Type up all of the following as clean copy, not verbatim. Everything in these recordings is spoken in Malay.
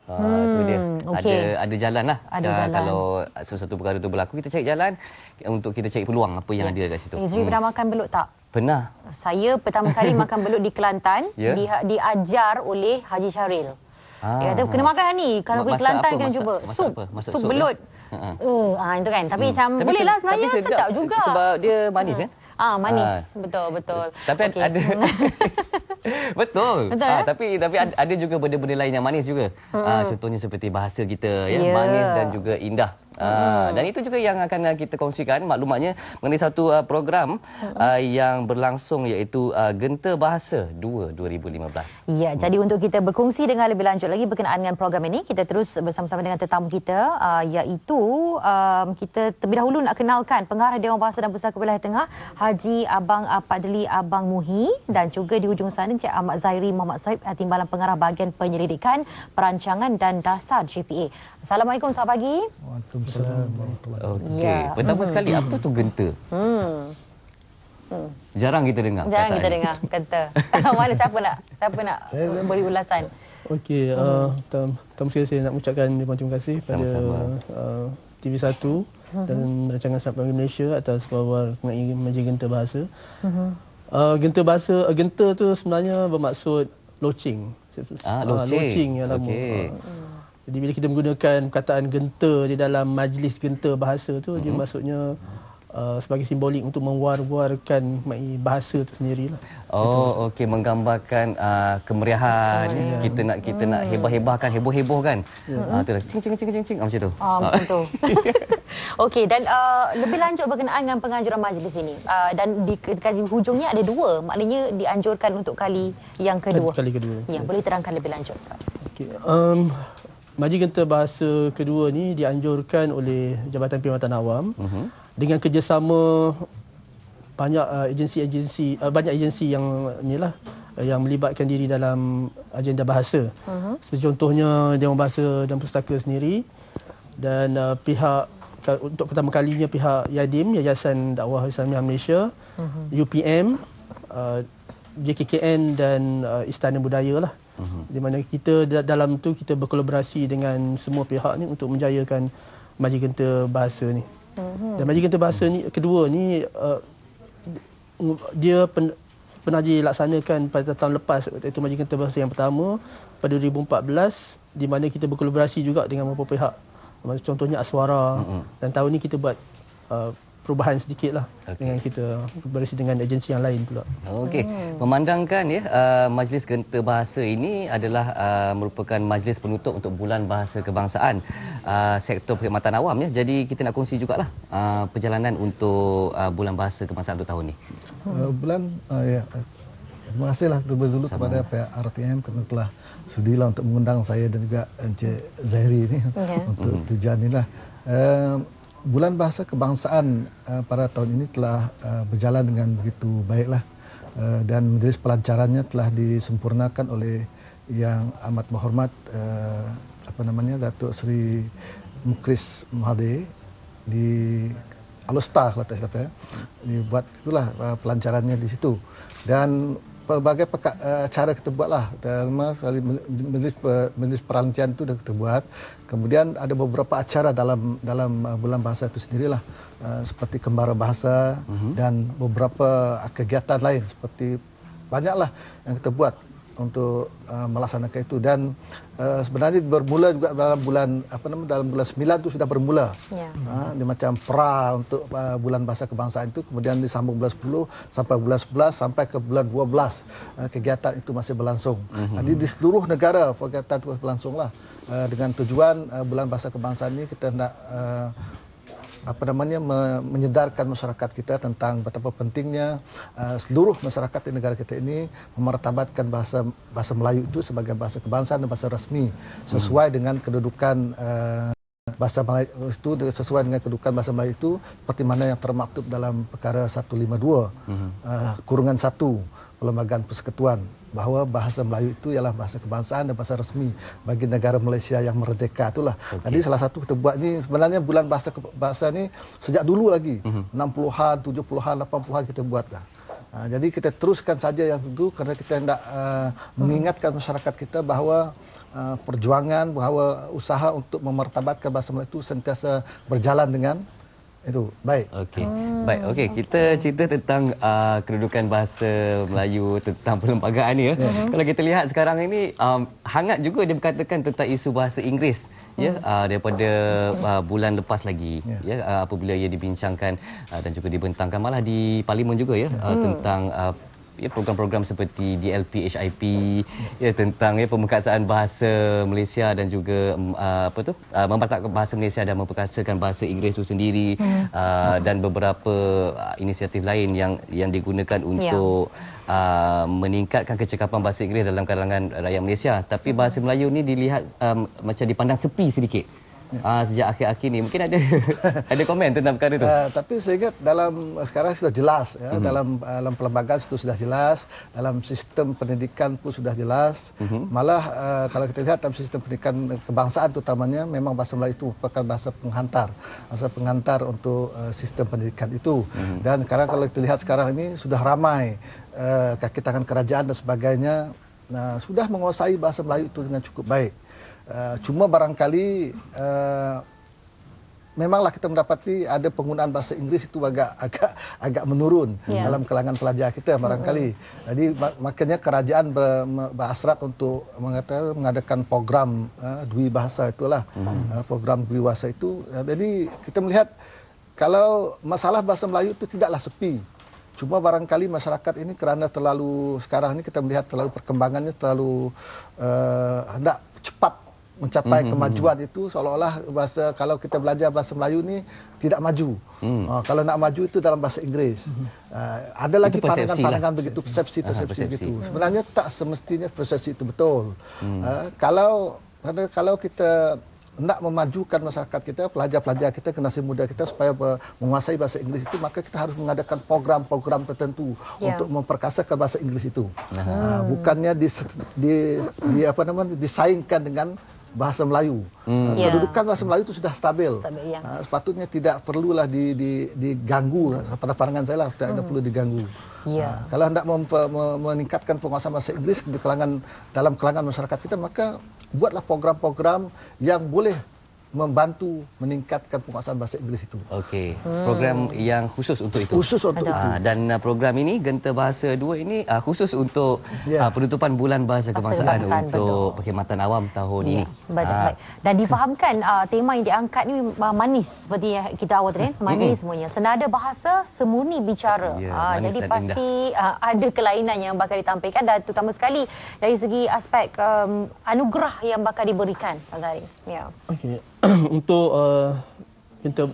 Itu dia. Okey. Ada jalan lah. Ada jalan. Kalau sesuatu perkara itu berlaku, kita cari jalan untuk kita cari peluang apa yang ada kat situ. Zuri pernah makan belut tak? Pernah. Saya pertama kali makan belut di Kelantan, Ya? diajar oleh Haji Syaril. Dia kata kena makan ni. Kalau pergi Kelantan kena cuba. Masak apa? Masak sup sup belut. Itu kan. Tapi macam boleh lah sebenarnya, sedap juga. Sebab dia manis kan? Manis. Betul. Tapi ada betul. Tapi ada juga benda-benda lain yang manis juga. Contohnya seperti bahasa kita ya, manis dan juga indah. Dan itu juga yang akan kita kongsikan maklumatnya mengenai satu program yang berlangsung, iaitu Genta Bahasa 2015. Ya, jadi untuk kita berkongsi dengan lebih lanjut lagi berkenaan dengan program ini, kita terus bersama-sama dengan tetamu kita, iaitu kita terlebih dahulu nak kenalkan Pengarah Dewan Bahasa dan Pustaka Wilayah Tengah, Haji Abang Padli Abang Muhi, dan juga di hujung sana Encik Ahmad Zairi Muhammad Sohib, Timbalan Pengarah Bahagian Penyelidikan, Perancangan dan Dasar JPA. Assalamualaikum, selamat pagi. Waalaikumsalam warahmatullahi wabarakatuh. Okey, pertama sekali apa tu genta? Jarang kita dengar. Jarang kita dengar genta. Mana siapa nak beri ulasan? Okey, pertama sekali saya nak mengucapkan terima kasih pada TV1 dan rancangan Sahabat Pagi Malaysia atas kawal mengenai Majlis Genta Bahasa. Genta tu sebenarnya bermaksud loceng. Loceng yang lama. Jadi bila kita menggunakan perkataan genta di dalam majlis genta bahasa tu, dia maksudnya sebagai simbolik untuk mewar-warkan bahasa tu sendirilah. Okey, menggambarkan kemeriahan. Kita nak heboh-hebohkan. Itulah cing macam tu. Macam tu. Okey, dan lebih lanjut berkenaan dengan penganjuran majlis ini. Dan di hujungnya ada dua, maknanya dianjurkan untuk kali yang kedua. Kali kedua. Ya, boleh terangkan lebih lanjut. Okey. Majlis Genta Bahasa kedua ni dianjurkan oleh Jabatan Perkhidmatan Awam dengan kerjasama banyak agensi yang yang melibatkan diri dalam agenda bahasa. Seperti contohnya Dewan Bahasa dan Pustaka sendiri, dan untuk pertama kalinya pihak YADIM, Yayasan Dakwah Islamiah Malaysia, UPM, JKKN dan Istana Budaya lah. Di mana kita dalam tu kita berkolaborasi dengan semua pihak ni untuk menjayakan Majlis Genta Bahasa ni. Dan Majlis Genta Bahasa ni kedua ni dia pernah dilaksanakan pada tahun lepas, iaitu Majlis Genta Bahasa yang pertama pada 2014, di mana kita berkolaborasi juga dengan beberapa pihak. Contohnya Aswara. Dan tahun ni kita buat perubahan sedikitlah dengan kita berkolaborasi dengan agensi yang lain pula. Okey, memandangkan Majlis Genta Bahasa ini adalah merupakan majlis penutup untuk Bulan Bahasa Kebangsaan sektor perkhidmatan awam ya. Jadi kita nak kongsi jugalah perjalanan untuk Bulan Bahasa Kebangsaan untuk tahun ni. Terima kasihlah terlebih dulu kepada pihak RTM kerana telah sudilah untuk mengundang saya dan juga Encik Zairi ni untuk tujuan inilah. Bulan Bahasa Kebangsaan pada tahun ini telah berjalan dengan begitu baiklah, dan majlis pelancarannya telah disempurnakan oleh Yang Amat Berhormat Datuk Seri Mukris Mahathir di Alustar, kalau tak silap ya. Dibuat itulah pelancarannya di situ, dan pelbagai cara kita buatlah. Majlis perancangan itu dah kita buat. Kemudian ada beberapa acara dalam Bulan Bahasa itu sendirilah, seperti Kembara Bahasa dan beberapa kegiatan lain, seperti banyaklah yang kita buat untuk melaksanakan itu. Dan sebenarnya bermula juga dalam bulan dalam bulan 9 itu sudah bermula. Dia macam untuk Bulan Bahasa Kebangsaan itu, kemudian disambung bulan 10 sampai bulan 11 sampai ke bulan 12 kegiatan itu masih berlangsung. Jadi di seluruh negara kegiatan itu berlangsunglah, dengan tujuan Bulan Bahasa Kebangsaan ini kita nak menyedarkan masyarakat kita tentang betapa pentingnya seluruh masyarakat di negara kita ini memartabatkan bahasa Melayu itu sebagai bahasa kebangsaan dan bahasa rasmi sesuai dengan kedudukan bahasa Melayu itu, sesuai dengan kedudukan bahasa Melayu itu seperti mana yang termaktub dalam perkara 152 kurungan 1 Perlembagaan Persekutuan, bahawa bahasa Melayu itu ialah bahasa kebangsaan dan bahasa resmi bagi negara Malaysia yang merdeka itulah. Jadi salah satu kita buat ni sebenarnya Bulan Bahasa ni sejak dulu lagi 60-an, 70-an, 80-an kita buat dah. Jadi kita teruskan saja yang itu kerana kita hendak mengingatkan masyarakat kita bahawa perjuangan, bahawa usaha untuk memartabatkan bahasa Melayu itu sentiasa berjalan dengan itu baik. Okey. Baik, okey, kita cerita tentang kedudukan bahasa Melayu, tentang perlembagaan ni ya. Kalau kita lihat sekarang ini hangat juga dia berkatakan tentang isu bahasa Inggeris ya, daripada bulan lepas lagi ya, apabila ia dibincangkan dan juga dibentangkan malah di parlimen juga ya, tentang ya, program-program seperti DLP, HIP ya, tentang ya, pemekasaan bahasa Malaysia dan juga mempertahankan bahasa Malaysia dan memperkasakan bahasa Inggeris itu sendiri, dan beberapa inisiatif lain yang digunakan untuk meningkatkan kecekapan bahasa Inggeris dalam kalangan rakyat Malaysia. Tapi bahasa Melayu ni dilihat macam dipandang sepi sedikit. Sejak akhir-akhir ni mungkin ada komen tentang perkara itu. Tapi saya ingat dalam sekarang sudah jelas ya, dalam perlembagaan itu sudah jelas, dalam sistem pendidikan pun sudah jelas. Malah kalau kita lihat dalam sistem pendidikan kebangsaan terutamanya, memang bahasa Melayu itu merupakan bahasa penghantar untuk sistem pendidikan itu. Dan sekarang kalau kita lihat sekarang ini sudah ramai kaki tangan kerajaan dan sebagainya sudah menguasai bahasa Melayu itu dengan cukup baik. Cuma barangkali memanglah kita mendapati ada penggunaan bahasa Inggeris itu agak menurun dalam kalangan pelajar kita barangkali. Jadi makanya kerajaan berhasrat untuk mengadakan program dwi bahasa itulah, program dwi bahasa itu. Jadi kita melihat kalau masalah bahasa Melayu itu tidaklah sepi. Cuma barangkali masyarakat ini kerana terlalu, sekarang ini kita melihat terlalu perkembangannya terlalu hendak cepat mencapai kemajuan itu, seolah-olah kalau kita belajar bahasa Melayu ni tidak maju. Kalau nak maju itu dalam bahasa Inggeris. Ada lagi pandangan-pandangan begitu, persepsi begitu. Sebenarnya tak semestinya persepsi itu betul. Kalau kita nak memajukan masyarakat kita, pelajar-pelajar kita, generasi muda kita supaya menguasai bahasa Inggeris itu, maka kita harus mengadakan program-program tertentu untuk memperkasakan bahasa Inggeris itu. Bukannya disaingkan dengan bahasa Melayu. Kedudukan bahasa Melayu itu sudah stabil. Sepatutnya tidak perlulah diganggu. Pada pandangan saya lah, tidak perlu diganggu. Kalau hendak meningkatkan penguasaan bahasa Inggeris dalam kalangan masyarakat kita, maka buatlah program-program yang boleh membantu meningkatkan penguasaan bahasa Inggeris itu. Okey. Program yang khusus untuk itu. Khusus untuk itu. Dan program ini, Genta Bahasa 2 ini khusus untuk penutupan Bulan Bahasa Kebangsaan untuk perkhidmatan awam tahun ini. Baik. Dan difahamkan tema yang diangkat ni manis, seperti yang kita awal tadi, manis semuanya. Senada bahasa, semurni bicara. Jadi pasti ada kelainan yang bakal ditampilkan, dan terutama sekali dari segi aspek anugerah yang bakal diberikan, Pak Zahari. Okey. Untuk Genta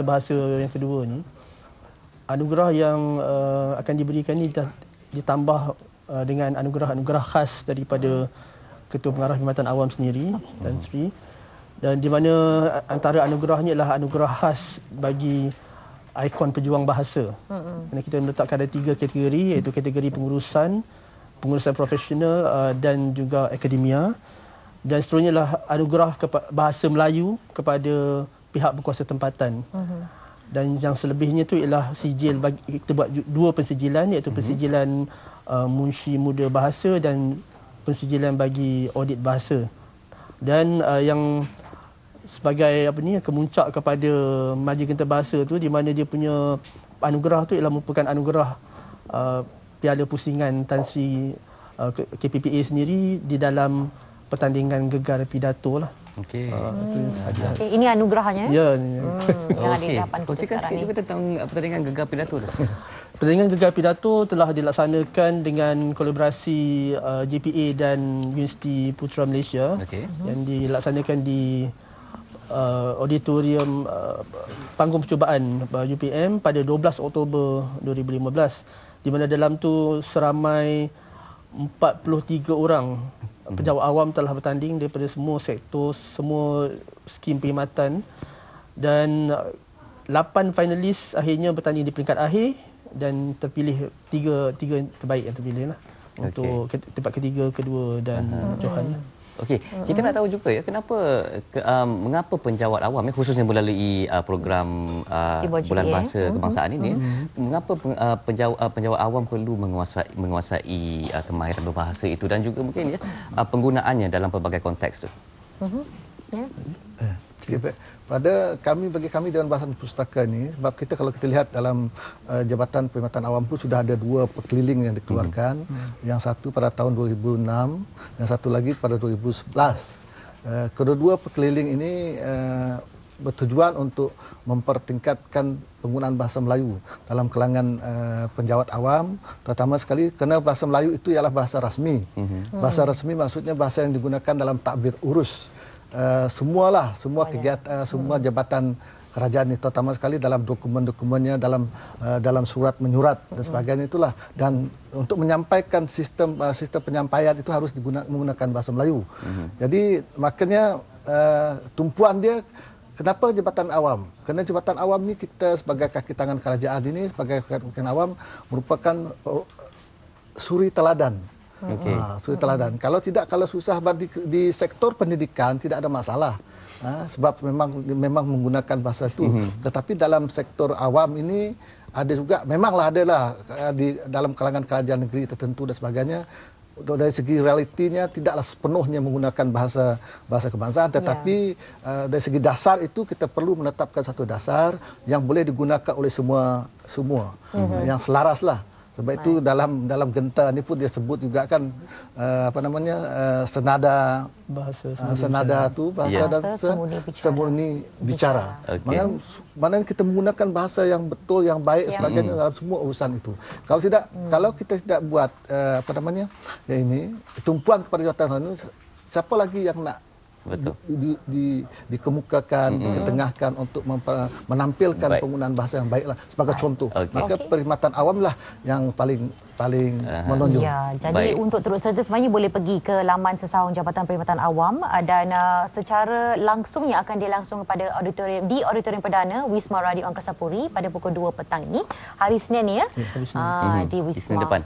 Bahasa yang kedua ni, anugerah yang akan diberikan ni ditambah dengan anugerah-anugerah khas daripada Ketua Pengarah Perkhidmatan Awam sendiri, Tan Sri, dan di mana antara anugerahnya adalah anugerah khas bagi ikon pejuang bahasa. Kita meletakkan ada 3 kategori, iaitu kategori pengurusan profesional dan juga akademia. Dan seterusnya adalah anugerah bahasa Melayu kepada pihak berkuasa tempatan. Dan yang selebihnya tu ialah sijil, kita buat 2 pensijilan, iaitu pensijilan Munshi Muda Bahasa dan pensijilan bagi audit bahasa. Dan yang sebagai kemuncak kepada Majlis Genta Bahasa tu, di mana dia punya anugerah tu ialah merupakan anugerah Piala Pusingan Tan Sri KPPA sendiri di dalam pertandingan gegar pidato lah. Okey. Ini anugerahnya? Ya. Yang ada di hadapan kita kongsikan sekarang sikit juga tentang pertandingan gegar pidato tu. Pertandingan gegar pidato telah dilaksanakan dengan kolaborasi JPA dan Universiti Putra Malaysia, yang dilaksanakan di auditorium panggung percubaan UPM pada 12 Oktober 2015, di mana dalam tu seramai 43 orang pejabat awam telah bertanding daripada semua sektor, semua skim perkhidmatan, dan 8 finalis akhirnya bertanding di peringkat akhir, dan terpilih tiga terbaik yang terpilih lah untuk tempat ketiga, kedua dan Johan. Okey, kita nak tahu juga ya mengapa penjawat awam khususnya melalui program Bulan Bahasa Kebangsaan ini mengapa penjawat awam perlu menguasai kemahiran berbahasa itu dan juga mungkin penggunaannya dalam pelbagai konteks tu. Bagi kami Dewan Bahasa dan Pustaka ni, sebab kalau kita lihat dalam Jabatan Perkhidmatan Awam pun sudah ada 2 perkeliling yang dikeluarkan. Yang satu pada tahun 2006, yang satu lagi pada 2011. Kedua-dua perkeliling ini bertujuan untuk mempertingkatkan penggunaan bahasa Melayu dalam kalangan penjawat awam, terutama sekali kerana bahasa Melayu itu ialah bahasa rasmi. Bahasa rasmi maksudnya bahasa yang digunakan dalam takbir urus. Semua kegiatan, semua jabatan kerajaan ini, terutama sekali dalam dokumen-dokumennya, dalam surat menyurat dan sebagainya itulah. Dan untuk menyampaikan sistem penyampaian itu harus menggunakan bahasa Melayu. Jadi makanya tumpuan dia. Kenapa jabatan awam? Kerana jabatan awam ni kita sebagai kaki tangan kerajaan ini, sebagai kaki tangan awam merupakan suri teladan. Suri teladan. Kalau susah di sektor pendidikan tidak ada masalah. Sebab memang menggunakan bahasa itu. Tetapi dalam sektor awam ini memanglah adalah di dalam kalangan kerajaan negeri tertentu dan sebagainya. Dari segi realitinya tidaklah sepenuhnya menggunakan bahasa kebangsaan, tetapi dari segi dasar itu kita perlu menetapkan satu dasar yang boleh digunakan oleh semua yang selaraslah. Sebab itu dalam genta ni pun dia sebut juga kan senada semurni bicara. Maknanya kita menggunakan bahasa yang betul, yang baik sebagainya dalam semua urusan itu. Kalau kita tidak buat tumpuan kepada jawatan itu, siapa lagi yang nak dikemukakan, diketengahkan untuk menampilkan penggunaan bahasa yang baiklah sebagai contoh. Maka perkhidmatan awam lah yang paling menonjol. Ya, jadi untuk turut serta sebenarnya boleh pergi ke laman sesawang Jabatan Perkhidmatan Awam dan secara langsungnya akan dilangsung pada auditorium perdana Wisma Radio Angkasa Puri pada pukul 2 petang ini, hari Senin ya. Di Wisma depan.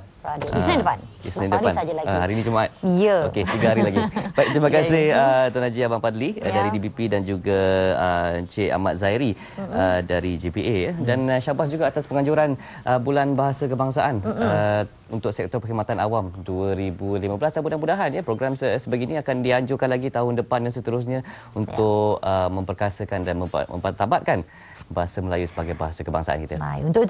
Isnin depan. Hari saja lagi. Hari ini Jumaat. Ya. Okey, 3 hari lagi. Baik, terima kasih Tuan Haji Abang Fadli dari DBP dan juga Encik Ahmad Zairi dari JPA dan syabas juga atas penganjuran Bulan Bahasa Kebangsaan untuk sektor perkhidmatan awam 2015 dan mudah-mudahan program sebegini akan dianjurkan lagi tahun depan dan seterusnya untuk memperkasakan dan mempertabatkan bahasa Melayu sebagai bahasa kebangsaan kita. Baik, untuk